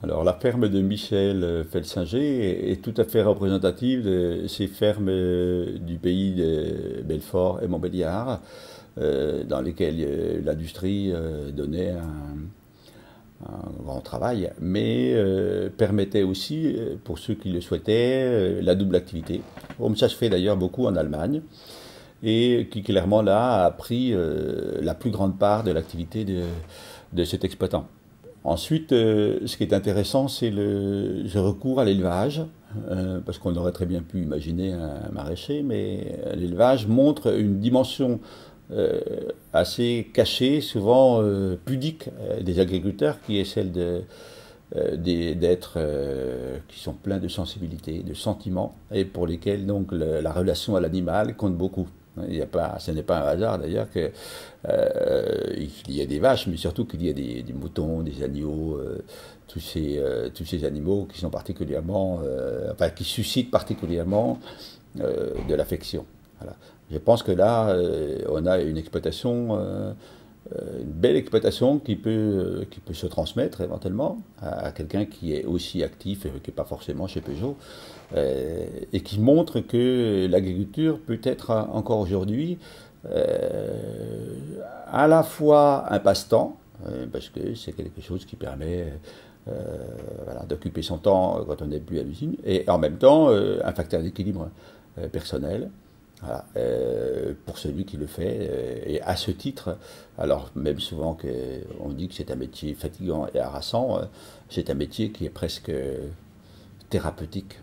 Alors, la ferme de Michel Felsinger est tout à fait représentative de ces fermes du pays de Belfort et Montbéliard, dans lesquelles l'industrie donnait un grand travail, mais permettait aussi, pour ceux qui le souhaitaient, la double activité. Comme ça se fait d'ailleurs beaucoup en Allemagne, et qui clairement là a pris la plus grande part de l'activité de cet exploitant. Ensuite, ce qui est intéressant, c'est le recours à l'élevage, parce qu'on aurait très bien pu imaginer un maraîcher, mais l'élevage montre une dimension euh, assez cachée, souvent pudique, des agriculteurs, qui est celle d'êtres qui sont pleins de sensibilité, de sentiments, et pour lesquels donc la relation à l'animal compte beaucoup. Il y a pas, ce n'est pas un hasard d'ailleurs que il y a des vaches, mais surtout qu'il y a des moutons, des agneaux, tous ces animaux qui sont particulièrement, enfin, qui suscitent particulièrement de l'affection. Voilà. Je pense que là, on a une exploitation, une belle exploitation qui peut se transmettre éventuellement à quelqu'un qui est aussi actif, qui n'est pas forcément chez Peugeot, et qui montre que l'agriculture peut être encore aujourd'hui à la fois un passe-temps, parce que c'est quelque chose qui permet voilà, d'occuper son temps quand on n'est plus à l'usine, et en même temps un facteur d'équilibre personnel. Voilà, pour celui qui le fait, et à ce titre, alors même souvent qu'on dit que c'est un métier fatigant et harassant, c'est un métier qui est presque thérapeutique.